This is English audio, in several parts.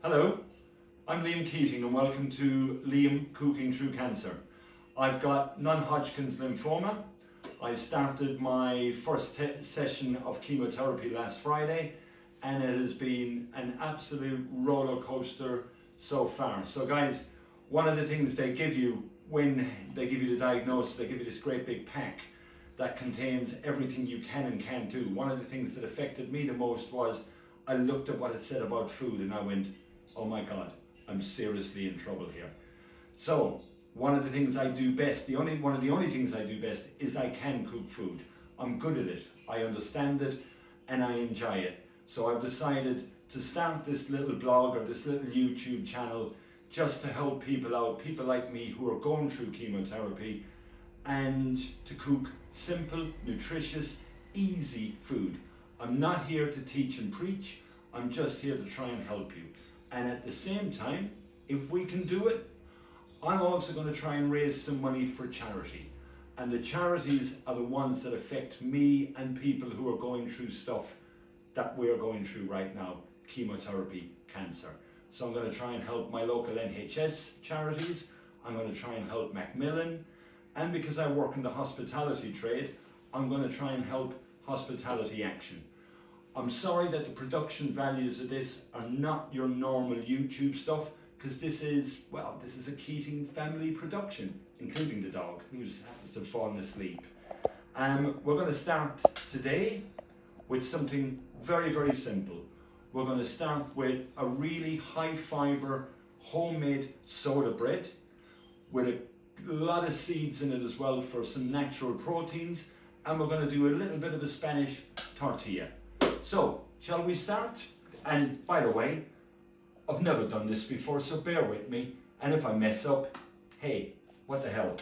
Hello, I'm Liam Keating and welcome to Liam Cooking Through Cancer. I've got non-Hodgkin's lymphoma. I started my first session of chemotherapy last Friday and it has been an absolute roller coaster so far. So guys, one of the things they give you when they give you the diagnosis, they give you this great big pack that contains everything you can and can't do. One of the things that affected me the most was I looked at what it said about food and I went, oh my God, I'm seriously in trouble here. So one of the things I do best, one of the only things I do best is I can cook food. I'm good at it, I understand it and I enjoy it. So I've decided to start this little blog or this little YouTube channel just to help people out, people like me who are going through chemotherapy, and to cook simple, nutritious, easy food. I'm not here to teach and preach, I'm just here to try and help you. And at the same time, if we can do it, I'm also going to try and raise some money for charity. And the charities are the ones that affect me and people who are going through stuff that we're going through right now, chemotherapy, cancer. So I'm going to try and help my local NHS charities, I'm going to try and help Macmillan, and because I work in the hospitality trade, I'm going to try and help Hospitality Action. I'm sorry that the production values of this are not your normal YouTube stuff, because this is a Keating family production, including the dog, who happens to have fallen asleep. We're going to start today with something very, very simple. We're going to start with a really high fiber homemade soda bread with a lot of seeds in it as well for some natural proteins, and we're going to do a little bit of a Spanish tortilla. So, shall we start? And by the way, I've never done this before, so bear with me. And if I mess up, hey, what the hell?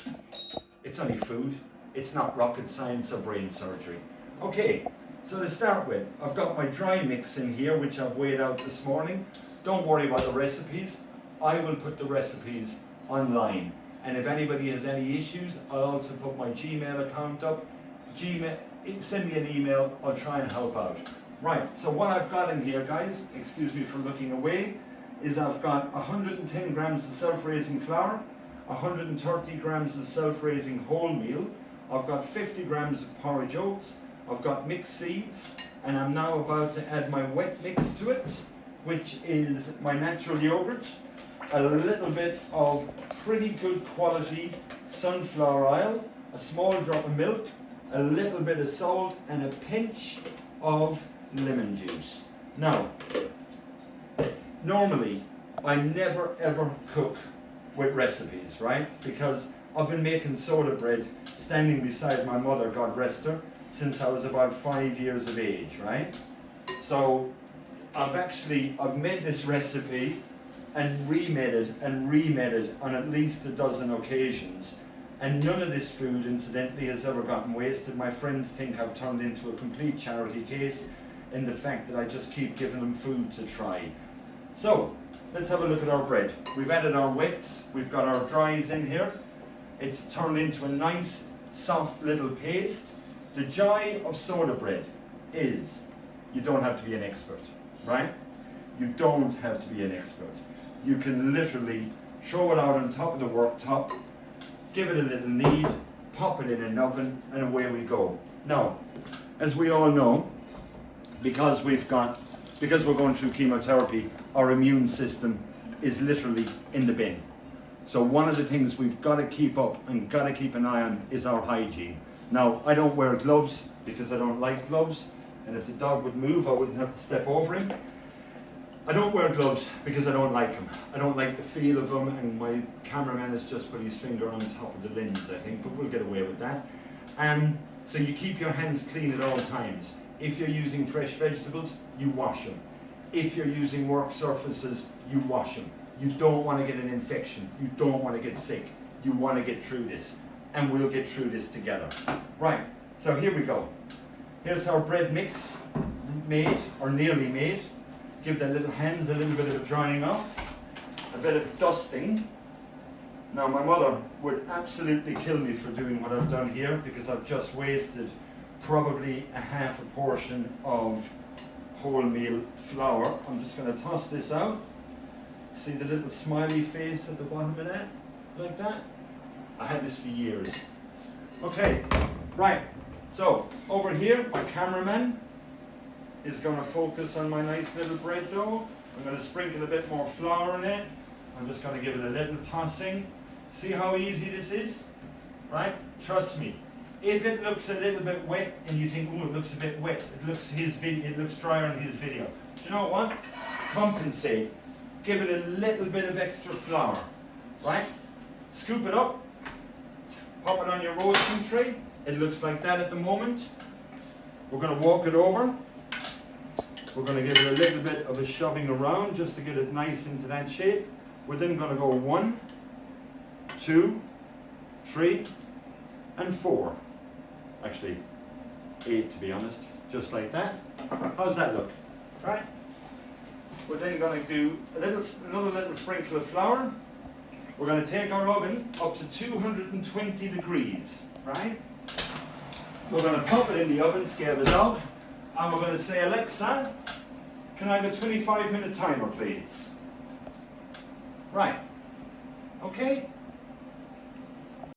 It's only food. It's not rocket science or brain surgery. Okay, so to start with, I've got my dry mix in here, which I've weighed out this morning. Don't worry about the recipes. I will put the recipes online. And if anybody has any issues, I'll also put my Gmail account up. Send me an email, I'll try and help out. Right, so what I've got in here, guys, excuse me for looking away, is I've got 110 grams of self-raising flour, 130 grams of self-raising wholemeal, I've got 50 grams of porridge oats, I've got mixed seeds, and I'm now about to add my wet mix to it, which is my natural yogurt, a little bit of pretty good quality sunflower oil, a small drop of milk, a little bit of salt, and a pinch of lemon juice. Now, normally I never ever cook with recipes, right? Because I've been making soda bread standing beside my mother, God rest her, since I was about 5 years of age, right? So I've made this recipe and remade it on at least a dozen occasions. And none of this food, incidentally, has ever gotten wasted. My friends think I've turned into a complete charity case in the fact that I just keep giving them food to try. So, let's have a look at our bread. We've added our wets, we've got our dries in here. It's turned into a nice, soft little paste. The joy of soda bread is you don't have to be an expert, right? You don't have to be an expert. You can literally throw it out on top of the worktop, give it a little knead, pop it in an oven, and away we go. Now, as we all know, because we're going through chemotherapy, our immune system is literally in the bin. So one of the things we've got to keep up and got to keep an eye on is our hygiene. Now, I don't wear gloves because I don't like gloves, and if the dog would move, I wouldn't have to step over him. I don't wear gloves because I don't like them. I don't like the feel of them, and my cameraman has just put his finger on top of the lens, I think, but we'll get away with that. So you keep your hands clean at all times. If you're using fresh vegetables, you wash them. If you're using work surfaces, you wash them. You don't want to get an infection. You don't want to get sick. You want to get through this, and we'll get through this together. Right, so here we go. Here's our bread mix made, or nearly made. Give the little hands a little bit of a drying off, a bit of dusting. Now my mother would absolutely kill me for doing what I've done here, because I've just wasted probably a half a portion of wholemeal flour. I'm just going to toss this out. See the little smiley face at the bottom of that? Like that? I had this for years. Okay, right. So, over here, my cameraman is going to focus on my nice little bread dough. I'm going to sprinkle a bit more flour in it. I'm just going to give it a little tossing. See how easy this is? Right? Trust me. If it looks a little bit wet and you think, oh, it looks a bit wet, it looks drier in his video. Do you know what? Compensate. Give it a little bit of extra flour. Right? Scoop it up. Pop it on your roasting tray. It looks like that at the moment. We're going to walk it over. We're going to give it a little bit of a shoving around just to get it nice into that shape. We're then going to go 1, 2, 3, and 4. Actually, 8 to be honest. Just like that. How's that look? Right? We're then going to do another little sprinkle of flour. We're going to take our oven up to 220 degrees. Right? We're going to pop it in the oven, scale it out, and we're going to say, Alexa, can I have a 25-minute timer, please? Right. Okay,